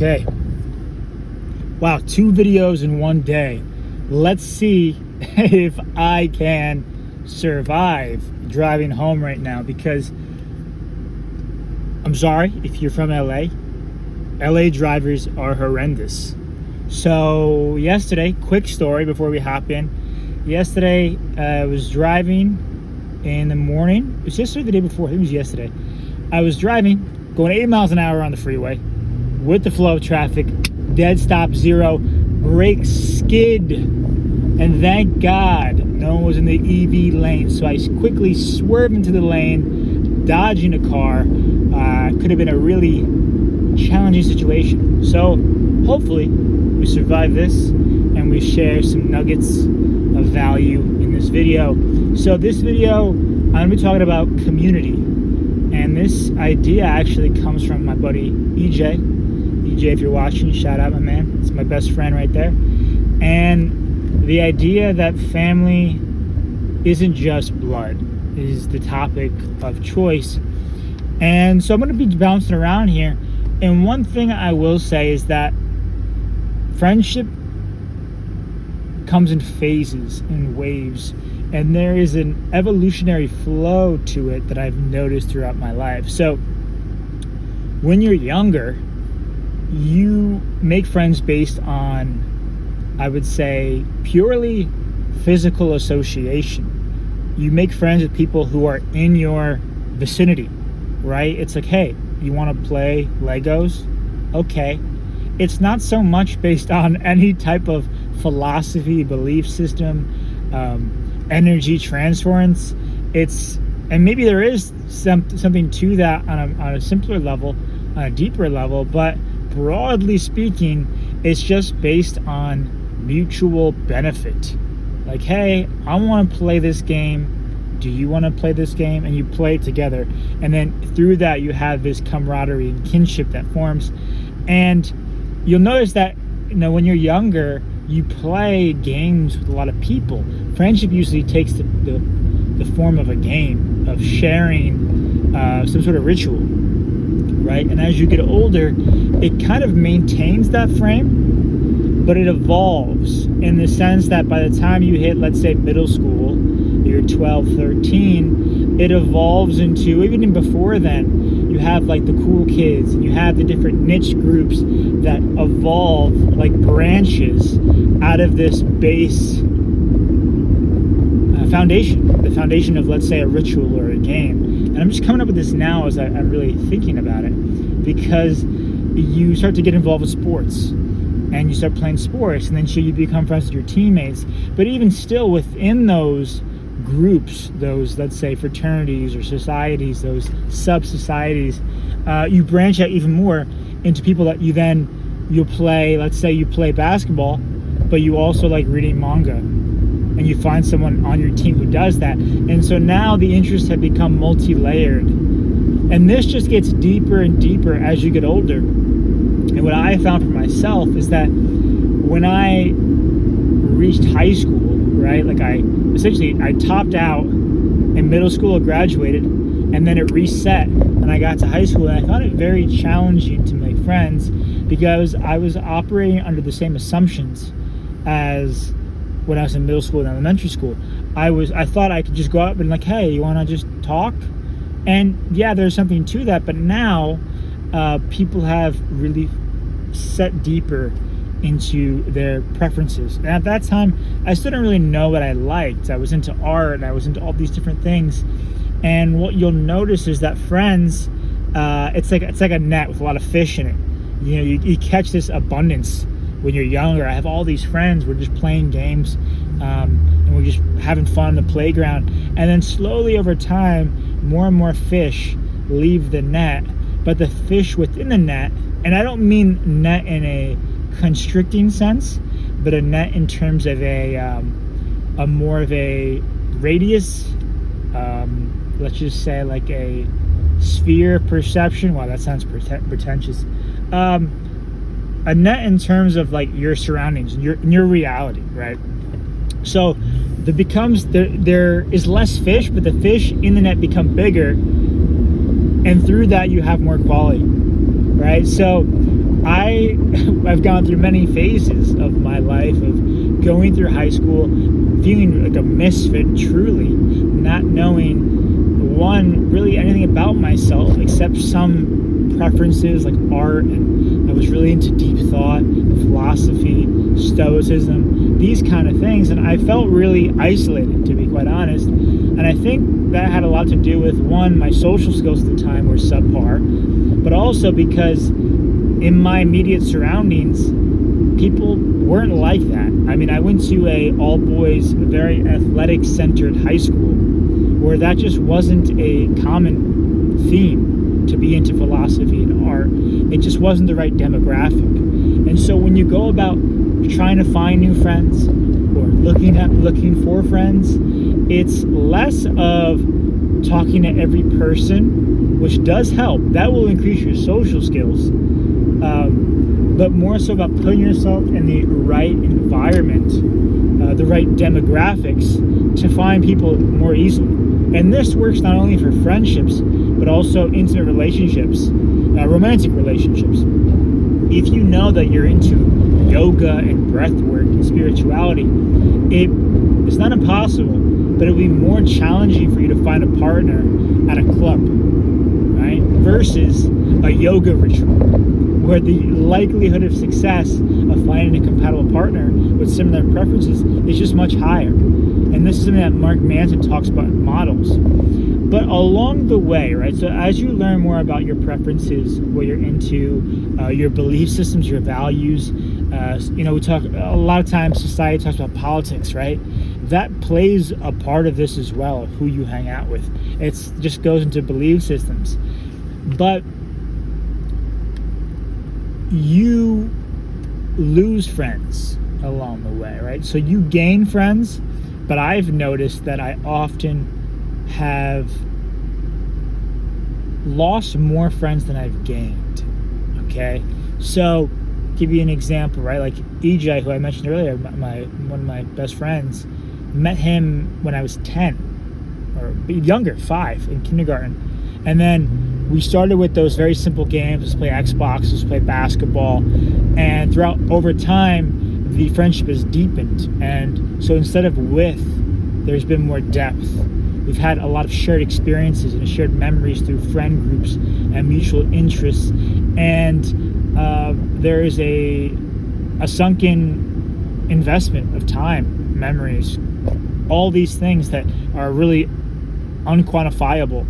Okay. Wow, 2 videos in one day. Let's see if I can survive driving home right now, because I'm sorry if you're from LA. LA drivers are horrendous. So yesterday, quick story before we hop in. Yesterday, I was driving in the morning. It was yesterday, the day before. I think it was yesterday. I was driving, going 80 miles an hour on the freeway with the flow of traffic, dead stop, zero, brakes skid, and thank God no one was in the EV lane. So I quickly swerved into the lane, dodging a car. Could have been a really challenging situation. So hopefully we survive this and we share some nuggets of value in this video. So this video, I'm going to be talking about community. And this idea actually comes from my buddy EJ. EJ, if you're watching, shout out, my man. It's my best friend right there. And the idea that family isn't just blood is the topic of choice. And so I'm going to be bouncing around here. And one thing I will say is that friendship comes in phases and waves. And there is an evolutionary flow to it that I've noticed throughout my life. So when you're younger, you make friends based on, I would say, purely physical association. You make friends with people who are in your vicinity, right? It's like, hey, you want to play Legos? Okay. It's not so much based on any type of philosophy, belief system, energy transference. And maybe there is something to that on a simpler level, on a deeper level, but broadly speaking, it's just based on mutual benefit. Like, hey, I want to play this game. Do you want to play this game? And you play it together. And then through that, you have this camaraderie and kinship that forms. And you'll notice that, when you're younger, you play games with a lot of people. Friendship usually takes the form of a game, of sharing some sort of ritual, right? And as you get older, it kind of maintains that frame, but it evolves in the sense that by the time you hit, let's say, middle school, you're 12, 13, it evolves into, even before then, you have like the cool kids, and you have the different niche groups that evolve like branches out of this base foundation, the foundation of, let's say, a ritual or a game. And I'm just coming up with this now as I'm really thinking about it, because you start to get involved with sports, and you start playing sports, and then you become friends with your teammates. But even still, within those groups, those, let's say, fraternities or societies, those sub-societies, you branch out even more into people that you'll play. Let's say you play basketball, but you also like reading manga, and you find someone on your team who does that. And so now the interests have become multi-layered, and this just gets deeper and deeper as you get older. And what I found for myself is that when I reached high school, right, like I topped out in middle school, I graduated, and then it reset, and I got to high school, and I found it very challenging to make friends, because I was operating under the same assumptions as when I was in middle school and elementary school. I thought I could just go up and like, hey, you want to just talk? And yeah, there's something to that, but now people have really set deeper into their preferences. And at that time, I still didn't really know what I liked. I was into art, and I was into all these different things. And what you'll notice is that friends, it's like a net with a lot of fish in it. You catch this abundance when you're younger. I have all these friends. We're just playing games, and we're just having fun on the playground. And then slowly over time, more and more fish leave the net. But the fish within the net, and I don't mean net in a constricting sense, but a net in terms of a more of a radius, let's just say like a sphere perception. Wow, that sounds pretentious. A net in terms of like your surroundings, your reality, right? So there is less fish, but the fish in the net become bigger, and through that you have more quality, right? So I've gone through many phases of my life of going through high school, feeling like a misfit, truly, not knowing, one, really anything about myself except some preferences like art, and I was really into deep thought, philosophy, stoicism, these kind of things, and I felt really isolated, to be quite honest. And I think that had a lot to do with, one, my social skills at the time were subpar, but also because in my immediate surroundings, people weren't like that. I mean, I went to a all-boys, very athletic-centered high school where that just wasn't a common theme to be into philosophy and art. It just wasn't the right demographic. And so when you go about trying to find new friends or looking for friends, it's less of talking to every person, which does help. That will increase your social skills. But more so about putting yourself in the right environment, the right demographics to find people more easily. And this works not only for friendships, but also intimate relationships, romantic relationships. If you know that you're into yoga and breath work and spirituality, it's not impossible, but it'll be more challenging for you to find a partner at a club, right? Versus a yoga ritual, where the likelihood of success of finding a compatible partner with similar preferences is just much higher. And this is something that Mark Manson talks about in models. But along the way, right, so as you learn more about your preferences, what you're into, your belief systems, your values, we talk, a lot of times society talks about politics, right? That plays a part of this as well, of who you hang out with. It just goes into belief systems. But you lose friends along the way, right? So you gain friends, but I've noticed that I often have lost more friends than I've gained. Okay, so give you an example, right? Like EJ, who I mentioned earlier, one of my best friends, met him when I was 10 or younger, 5, in kindergarten, and then we started with those very simple games. Let's play Xbox, let's play basketball, and over time the friendship has deepened. And so instead of width, there's been more depth. We've had a lot of shared experiences and shared memories through friend groups and mutual interests. And there is a sunken investment of time, memories, all these things that are really unquantifiable.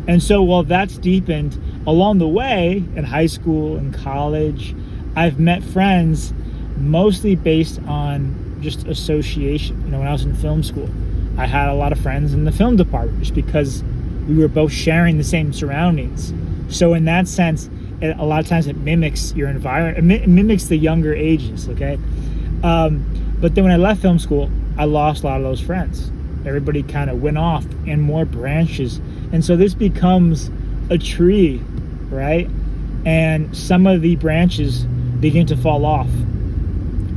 And so while that's deepened, along the way in high school and college, I've met friends mostly based on just association. When I was in film school, I had a lot of friends in the film department just because we were both sharing the same surroundings. So in that sense, a lot of times it mimics your environment. It mimics the younger ages, okay? But then when I left film school, I lost a lot of those friends. Everybody kind of went off in more branches. And so this becomes a tree, right? And some of the branches begin to fall off,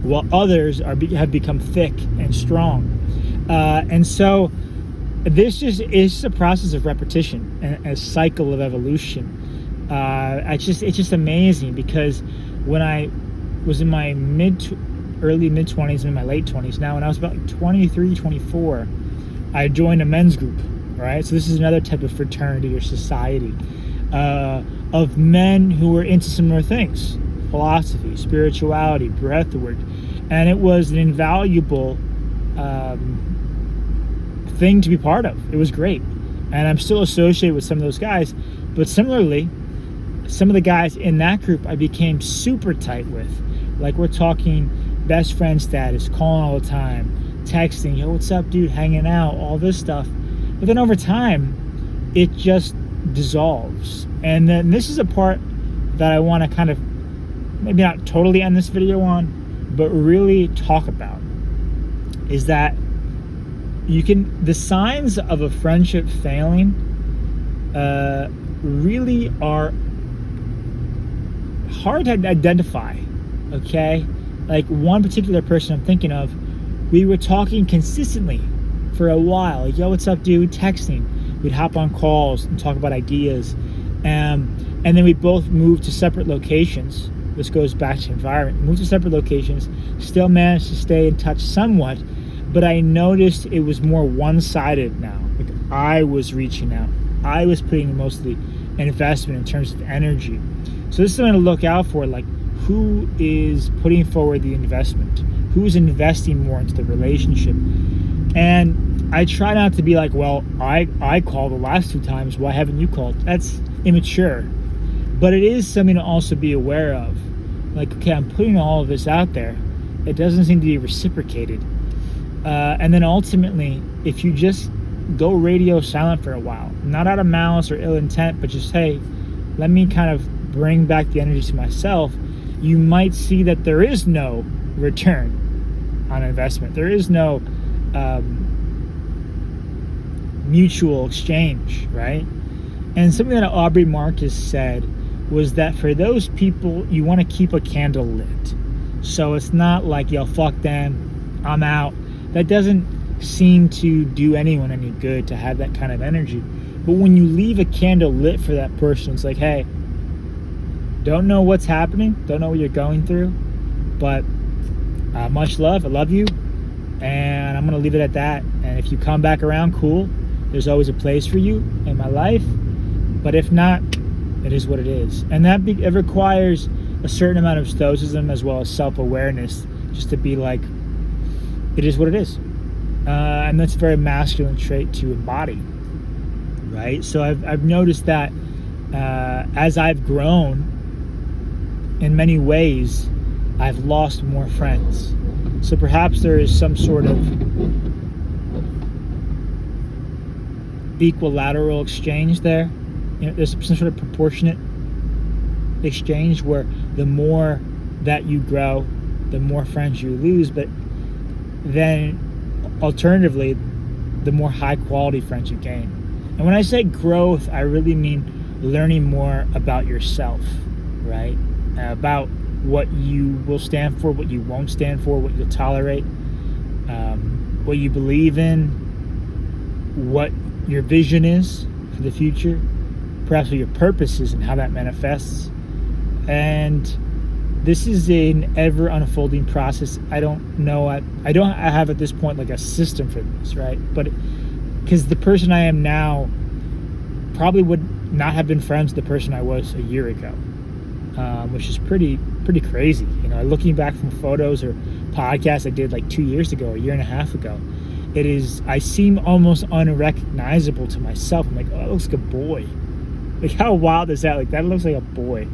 while others have become thick and strong. And so this just is a process of repetition and a cycle of evolution. It's just amazing, because when I was in my early mid-20s, in my late 20s now, when I was about 23, 24, I joined a men's group, right? So this is another type of fraternity or society of men who were into similar things: philosophy, spirituality, breathwork. And it was an invaluable thing to be part of. It was great. And I'm still associated with some of those guys. But similarly, some of the guys in that group I became super tight with. Like, we're talking best friend status, calling all the time, texting, yo, what's up, dude, hanging out, all this stuff. But then over time, it just dissolves. And then this is a part that I want to kind of maybe not totally end this video on, but really talk about, is that the signs of a friendship failing really are hard to identify, okay? Like, one particular person I'm thinking of, we were talking consistently for a while. Like, yo, what's up, dude? Texting. We'd hop on calls and talk about ideas. And then we both moved to separate locations this goes back to environment, moved to separate locations, still managed to stay in touch somewhat, but I noticed it was more one-sided now. Like, I was reaching out. I was putting most of the investment in terms of energy. So this is something to look out for, like, who is putting forward the investment? Who is investing more into the relationship? And I try not to be like, well, I called the last 2 times, why haven't you called? That's immature. But it is something to also be aware of. Like, okay, I'm putting all of this out there. It doesn't seem to be reciprocated. And then ultimately, if you just go radio silent for a while, not out of malice or ill intent, but just, hey, let me kind of bring back the energy to myself, you might see that there is no return on investment. There is no mutual exchange, right? And something that Aubrey Marcus said was that for those people, you want to keep a candle lit. So it's not like, yo, fuck them, I'm out. That doesn't seem to do anyone any good, to have that kind of energy. But when you leave a candle lit for that person, it's like, hey, don't know what's happening, don't know what you're going through, but much love, I love you, and I'm going to leave it at that. And if you come back around, cool. There's always a place for you in my life. But if not, it is what it is. And that it requires a certain amount of stoicism as well as self-awareness, just to be like, it is what it is. And that's a very masculine trait to embody, right? So I've noticed that as I've grown, in many ways, I've lost more friends. So perhaps there is some sort of equilateral exchange there. You know, there's some sort of proportionate exchange where the more that you grow, the more friends you lose, but then alternatively, the more high quality friends you gain. And when I say growth, I really mean learning more about yourself, right? About what you will stand for, what you won't stand for, what you'll tolerate, what you believe in, what your vision is for the future, perhaps what your purpose is and how that manifests. And this is an ever unfolding process. I don't know. I don't have at this point like a system for this, right? But because the person I am now probably would not have been friends with the person I was a year ago, which is pretty crazy. You know, looking back from photos or podcasts I did like 2 years ago, a year and a half ago, I seem almost unrecognizable to myself. I'm like, oh, that looks like a boy. Like, how wild is that? Like, that looks like a boy.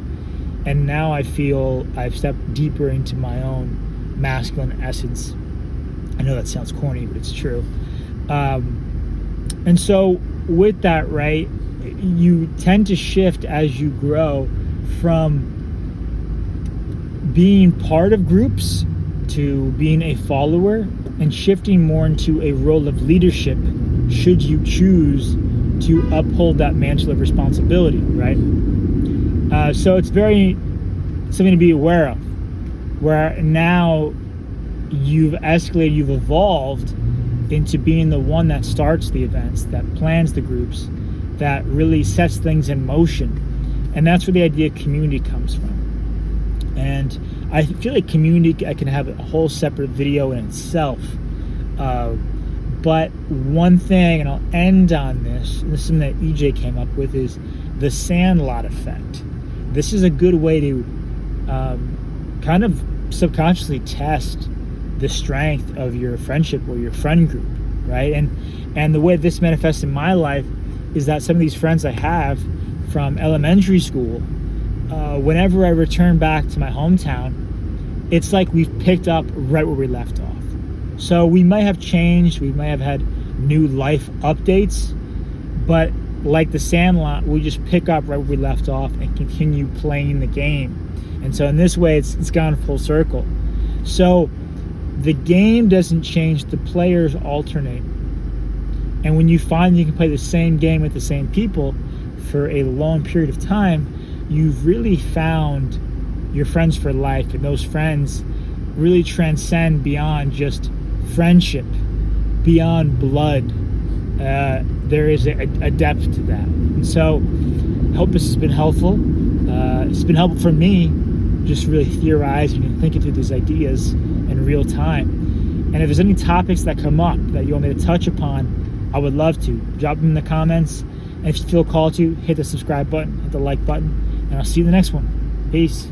And now I feel I've stepped deeper into my own masculine essence. I know that sounds corny, but it's true. And so with that, right, you tend to shift as you grow from being part of groups to being a follower and shifting more into a role of leadership should you choose to uphold that mantle of responsibility, right? So it's something to be aware of, where now you've escalated, you've evolved into being the one that starts the events, that plans the groups, that really sets things in motion. And that's where the idea of community comes from. And I feel like community, I can have a whole separate video in itself. But one thing, and I'll end on this, and this is something that EJ came up with, is the Sandlot Effect. This is a good way to kind of subconsciously test the strength of your friendship or your friend group, right? And the way this manifests in my life is that some of these friends I have from elementary school, whenever I return back to my hometown, it's like we've picked up right where we left off. So we might have changed, we might have had new life updates, but like the Sandlot, we just pick up right where we left off and continue playing the game. And so in this way, it's gone full circle. So the game doesn't change, the players alternate. And when you find you can play the same game with the same people for a long period of time, you've really found your friends for life, and those friends really transcend beyond just friendship, beyond blood. There is a depth to that. And so I hope this has been helpful. It's been helpful for me, just really theorizing and thinking through these ideas in real time. And if there's any topics that come up that you want me to touch upon, I would love to. Drop them in the comments. And if you feel called to, hit the subscribe button, hit the like button, and I'll see you in the next one. Peace.